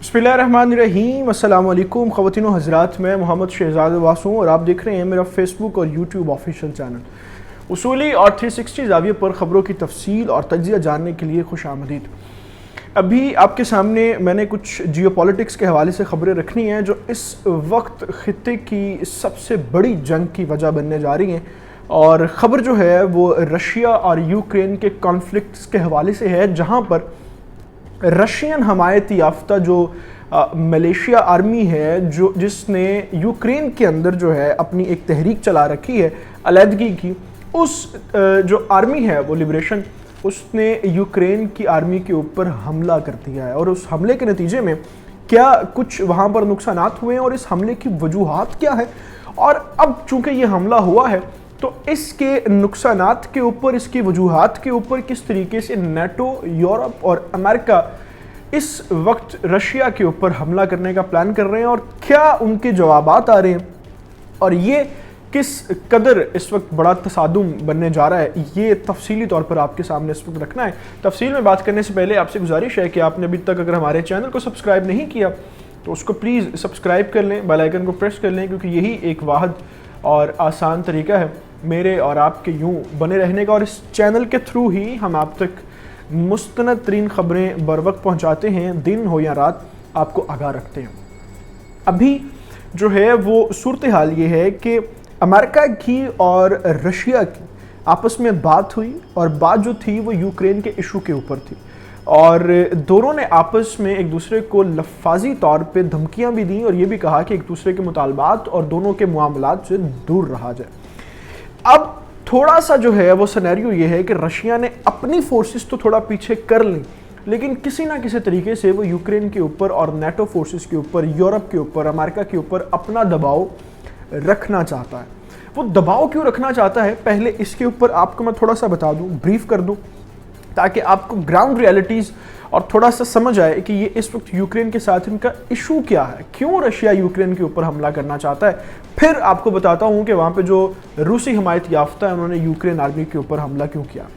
बिस्मिल्लाहिर्रहमानिर्रहीम। अस्सलाम वालेकुम ख़वातीन व हज़रात, मैं मोहम्मद शहजाद अब्बास हूँ और आप देख रहे हैं मेरा फेसबुक और यूट्यूब ऑफिशियल चैनल उसूली और 360 ज़ाविये पर ख़बरों की तफसील और तज्ज़िया जानने के लिए खुश आमदीद। अभी आपके सामने मैंने कुछ जियोपॉलिटिक्स के हवाले से ख़बरें रखनी हैं जो इस वक्त ख़ित्ते की सबसे बड़ी जंग की वजह बनने जा रही हैं। और ख़बर जो है वो रशिया और यूक्रेन के कॉन्फ्लिक्ट्स के हवाले से है, जहाँ पर रशियन हमायत याफ्ता जो मलेशिया आर्मी है जो जिसने यूक्रेन के अंदर जो है अपनी एक तहरीक चला रखी है अलहदगी की, उस जो आर्मी है वो लिबरेशन, उसने यूक्रेन की आर्मी के ऊपर हमला कर दिया है। और उस हमले के नतीजे में क्या कुछ वहाँ पर नुकसानात हुए हैं और इस हमले की वजूहात क्या है, और अब चूँकि ये हमला हुआ है तो इसके नुकसानात के ऊपर, इसकी वजूहात के ऊपर किस तरीके से नेटो, यूरोप और अमेरिका इस वक्त रशिया के ऊपर हमला करने का प्लान कर रहे हैं और क्या उनके जवाबात आ रहे हैं और ये किस कदर इस वक्त बड़ा तसादुम बनने जा रहा है, ये तफसीली तौर पर आपके सामने इस वक्त रखना है। तफसील में बात करने से पहले आपसे गुजारिश है कि आपने अभी तक अगर हमारे चैनल को सब्सक्राइब नहीं किया तो उसको प्लीज़ सब्सक्राइब कर लें, बेल आइकन को प्रेस कर लें, क्योंकि यही एक वाहिद और आसान तरीका है मेरे और आपके यूँ बने रहने का। और इस चैनल के थ्रू ही हम आप तक मुस्तनद तरीन ख़बरें बर वक्त पहुँचाते हैं, दिन हो या रात आपको आगाह रखते हैं। अभी जो है वो सूरत हाल ये है कि अमेरिका की और रशिया की आपस में बात हुई और बात जो थी वो यूक्रेन के इशू के ऊपर थी, और दोनों ने आपस में एक दूसरे को लफाजी तौर पे धमकियां भी दी और ये भी कहा कि एक दूसरे के मुतालबात और दोनों के मामलात से दूर रहा जाए। अब थोड़ा सा जो है वो सिनेरियो ये है कि रशिया ने अपनी फोर्सेस तो थोड़ा पीछे कर ली, लेकिन किसी ना किसी तरीके से वो यूक्रेन के ऊपर और नेटो फोर्सेस के ऊपर, यूरोप के ऊपर, अमेरिका के ऊपर अपना दबाव रखना चाहता है। वो दबाव क्यों रखना चाहता है, पहले इसके ऊपर आपको मैं थोड़ा सा बता दूं, ब्रीफ कर दूं, ताकि आपको ग्राउंड रियलिटीज़ और थोड़ा सा समझ आए कि ये इस वक्त यूक्रेन के साथ इनका इशू क्या है, क्यों रशिया यूक्रेन के ऊपर हमला करना चाहता है। फिर आपको बताता हूँ कि वहाँ पे जो रूसी हमायत याफ्ता है उन्होंने यूक्रेन आर्मी के ऊपर हमला क्यों किया।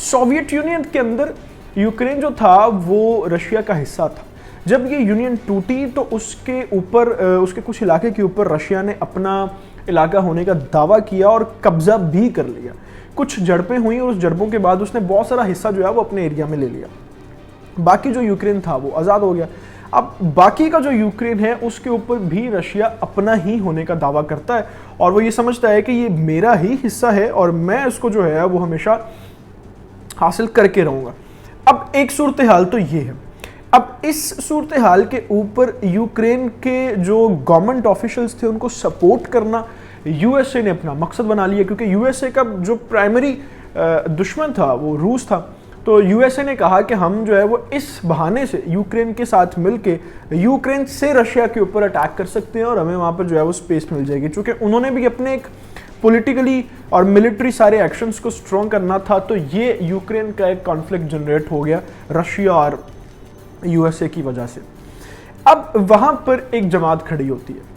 सोवियत यूनियन के अंदर यूक्रेन जो था वो रशिया का हिस्सा था। जब ये यूनियन टूटी तो उसके ऊपर उसके कुछ इलाके के ऊपर रशिया ने अपना इलाका होने का दावा किया और कब्जा भी कर लिया। कुछ झड़पें हुई और उस झड़पों के बाद उसने बहुत सारा हिस्सा जो है वो अपने एरिया में ले लिया। बाकी जो यूक्रेन था वो आज़ाद हो गया। अब बाकी का जो यूक्रेन है उसके ऊपर भी रशिया अपना ही होने का दावा करता है और वो ये समझता है कि ये मेरा ही हिस्सा है और मैं इसको जो है वो हमेशा हासिल करके रहूँगा। अब एक सूरत हाल तो ये है। अब इस सूरत हाल के ऊपर यूक्रेन के जो गवर्नमेंट ऑफिशियल्स थे उनको सपोर्ट करना यूएसए ने अपना मकसद बना लिया, क्योंकि यूएसए का जो प्राइमरी दुश्मन था वो रूस था। तो यूएसए ने कहा कि हम जो है वो इस बहाने से यूक्रेन के साथ मिलके यूक्रेन से रशिया के ऊपर अटैक कर सकते हैं और हमें वहाँ पर जो है वो स्पेस मिल जाएगी। चूँकि उन्होंने भी अपने एक पॉलिटिकली और मिलिट्री सारे एक्शंस को स्ट्रॉन्ग करना था, तो ये यूक्रेन का एक कॉन्फ्लिक्ट जनरेट हो गया रशिया और यूएसए की वजह से। अब वहाँ पर एक जमात खड़ी होती है,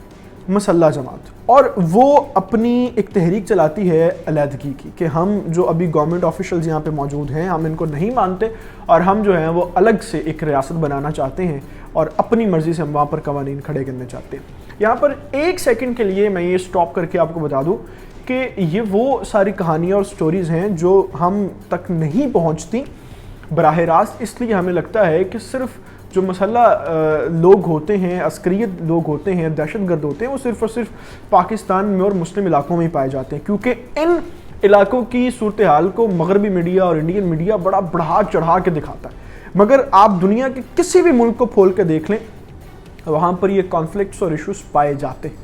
मसल्ला जमात, और वो अपनी एक तहरीक चलाती है अलहदगी की कि हम जो अभी गवर्नमेंट ऑफिशियल्स यहाँ पे मौजूद हैं हम इनको नहीं मानते और हम जो हैं वो अलग से एक रियासत बनाना चाहते हैं और अपनी मर्ज़ी से हम वहाँ पर कवानीन खड़े करने चाहते हैं। यहाँ पर एक सेकंड के लिए मैं ये स्टॉप करके आपको बता दूँ कि ये वो सारी कहानियाँ और स्टोरीज़ हैं जो हम तक नहीं पहुँचती बराह रास्त, इसलिए हमें लगता है कि सिर्फ जो मसल्ला लोग होते हैं, अस्करियत लोग होते हैं, दहशतगर्द होते हैं, वो सिर्फ और सिर्फ पाकिस्तान में और मुस्लिम इलाकों में ही पाए जाते हैं, क्योंकि इन इलाकों की सूरत हाल को मगरबी मीडिया और इंडियन मीडिया बड़ा बढ़ा चढ़ा के दिखाता है। मगर आप दुनिया के किसी भी मुल्क को खोल के देख लें, वहाँ पर ये कॉन्फ्लिक्ट्स और इशूज़ पाए जाते हैं।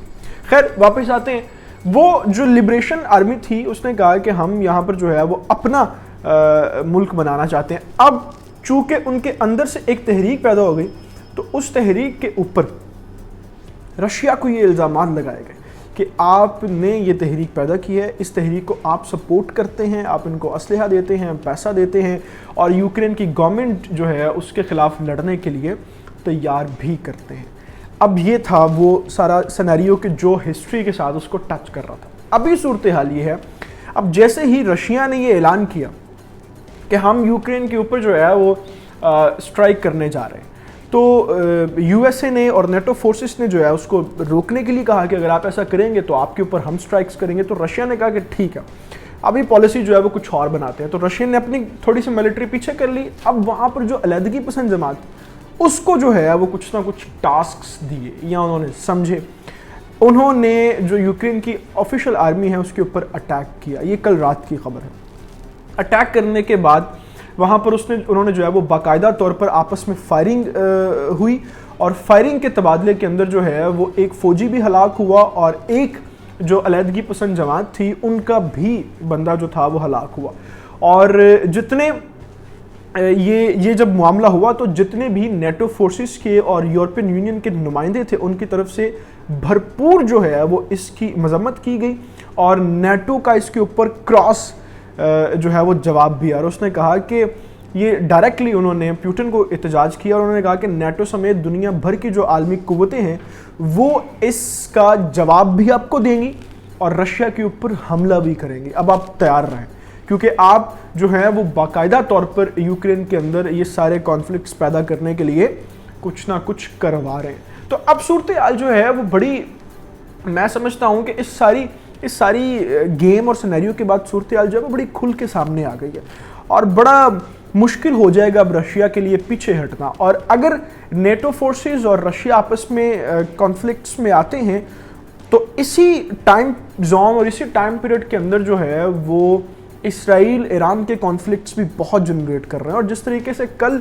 खैर वापस आते हैं, वो जो लिबरेशन आर्मी थी उसने कहा कि हम यहाँ पर जो है वो अपना मुल्क बनाना चाहते हैं। अब चूँकि उनके अंदर से एक तहरीक पैदा हो गई तो उस तहरीक के ऊपर रशिया को ये इल्ज़ाम लगाए गए कि आपने ये तहरीक पैदा की है, इस तहरीक को आप सपोर्ट करते हैं, आप इनको असलहा देते हैं, पैसा देते हैं और यूक्रेन की गवर्नमेंट जो है उसके ख़िलाफ़ लड़ने के लिए तैयार भी करते हैं। अब ये था वो सारा सिनेरियो कि जो हिस्ट्री के साथ उसको टच कर रहा था। अभी सूरत हाल ये है, अब जैसे ही रशिया ने ये ऐलान किया कि हम यूक्रेन के ऊपर जो है वो स्ट्राइक करने जा रहे हैं, تو یو ایس اے نے اور نیٹو فورسز نے جو ہے اس کو روکنے کے لیے کہا کہ اگر آپ ایسا کریں گے تو آپ کے اوپر ہم سٹرائکس کریں گے. تو رشیا نے کہا کہ ٹھیک ہے ابھی پالیسی جو ہے وہ کچھ اور بناتے ہیں. تو رشیا نے اپنی تھوڑی سی ملٹری پیچھے کر لی. اب وہاں پر جو علیحدگی پسند جماعت اس کو جو ہے وہ کچھ نہ کچھ ٹاسکس دیے یا انہوں نے سمجھے. انہوں نے جو یوکرین کی آفیشیل آرمی ہے اس کے اوپر اٹیک کیا. یہ کل رات کی خبر ہے. اٹیک کرنے کے بعد وہاں پر انہوں نے جو ہے وہ باقاعدہ طور پر آپس میں فائرنگ ہوئی اور فائرنگ کے تبادلے کے اندر جو ہے وہ ایک فوجی بھی ہلاک ہوا اور ایک جو علیحدگی پسند جماعت تھی ان کا بھی بندہ جو تھا وہ ہلاک ہوا. اور جتنے یہ جب معاملہ ہوا تو جتنے بھی نیٹو فورسز کے اور یورپین یونین کے نمائندے تھے ان کی طرف سے بھرپور جو ہے وہ اس کی مذمت کی گئی اور نیٹو کا اس کے اوپر کراس جو ہے وہ جواب بھی. اور اس نے کہا کہ یہ ڈائریکٹلی انہوں نے پیوٹن کو احتجاج کیا اور انہوں نے کہا کہ نیٹو سمیت دنیا بھر کی جو عالمی قوتیں ہیں وہ اس کا جواب بھی آپ کو دیں گی اور رشیا کے اوپر حملہ بھی کریں گے. اب آپ تیار رہیں کیونکہ آپ جو ہیں وہ باقاعدہ طور پر یوکرین کے اندر یہ سارے کانفلکٹس پیدا کرنے کے لیے کچھ نہ کچھ کروا رہے ہیں. تو اب صورتحال جو ہے وہ بڑی، میں سمجھتا ہوں کہ اس ساری گیم اور سینیریو کے بعد صورتحال جو ہے وہ بڑی کھل کے سامنے آ گئی ہے اور بڑا مشکل ہو جائے گا اب رشیا کے لیے پیچھے ہٹنا. اور اگر نیٹو فورسز اور رشیا آپس میں کانفلکٹس میں آتے ہیں تو اسی ٹائم زون اور اسی ٹائم پیریڈ کے اندر جو ہے وہ اسرائیل ایران کے کانفلکٹس بھی بہت جنریٹ کر رہے ہیں. اور جس طریقے سے کل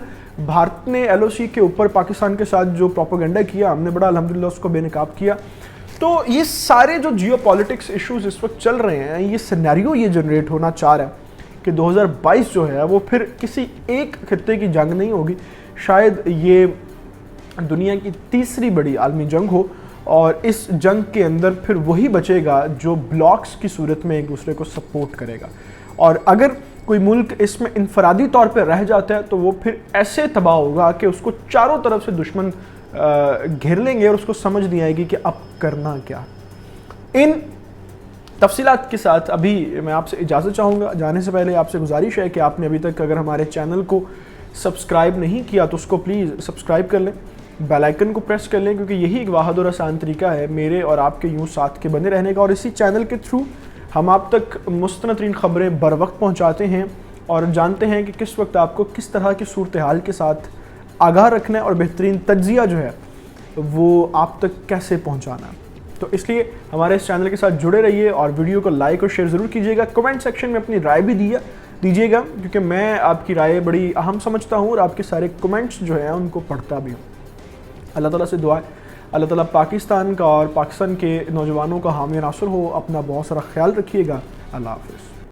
بھارت نے ایل او سی کے اوپر پاکستان کے ساتھ جو پروپیگنڈا کیا، ہم نے بڑا الحمدللہ اس کو بے نقاب کیا. تو یہ سارے جو جیو پالیٹکس ایشوز اس وقت چل رہے ہیں، یہ سینیریو یہ جنریٹ ہونا چاہ رہا ہے کہ 2022 جو ہے وہ پھر کسی ایک خطے کی جنگ نہیں ہوگی، شاید یہ دنیا کی تیسری بڑی عالمی جنگ ہو اور اس جنگ کے اندر پھر وہی بچے گا جو بلاکس کی صورت میں ایک دوسرے کو سپورٹ کرے گا. اور اگر کوئی ملک اس میں انفرادی طور پہ رہ جاتا ہے تو وہ پھر ایسے تباہ ہوگا کہ اس کو چاروں طرف سے دشمن گھیر لیں گے اور اس کو سمجھ نہیں آئے گی کہ اب کرنا کیا. ان تفصیلات کے ساتھ ابھی میں آپ سے اجازت چاہوں گا. جانے سے پہلے آپ سے گزارش ہے کہ آپ نے ابھی تک اگر ہمارے چینل کو سبسکرائب نہیں کیا تو اس کو پلیز سبسکرائب کر لیں، بیل آئیکن کو پریس کر لیں، کیونکہ یہی ایک واحد اور آسان طریقہ ہے میرے اور آپ کے یوں ساتھ کے بنے رہنے کا. اور اسی چینل کے تھرو ہم آپ تک مستند ترین خبریں بر وقت پہنچاتے ہیں اور جانتے ہیں کہ کس وقت آپ کو کس طرح کی صورتحال کے ساتھ آگاہ رکھنا ہے اور بہترین تجزیہ جو ہے وہ آپ تک کیسے پہنچانا ہے. تو اس لیے ہمارے اس چینل کے ساتھ جڑے رہیے اور ویڈیو کو لائک اور شیئر ضرور کیجیے گا. کمنٹ سیکشن میں اپنی رائے بھی دیجیے گا کیونکہ میں آپ کی رائے بڑی اہم سمجھتا ہوں اور آپ کے سارے کمنٹس جو ہیں ان کو پڑھتا بھی ہوں. اللہ تعالیٰ سے دعا ہے اللہ تعالیٰ پاکستان کا اور پاکستان کے نوجوانوں کا حامی ناصر ہو. اپنا بہت سارا خیال رکھیے گا. اللہ حافظ.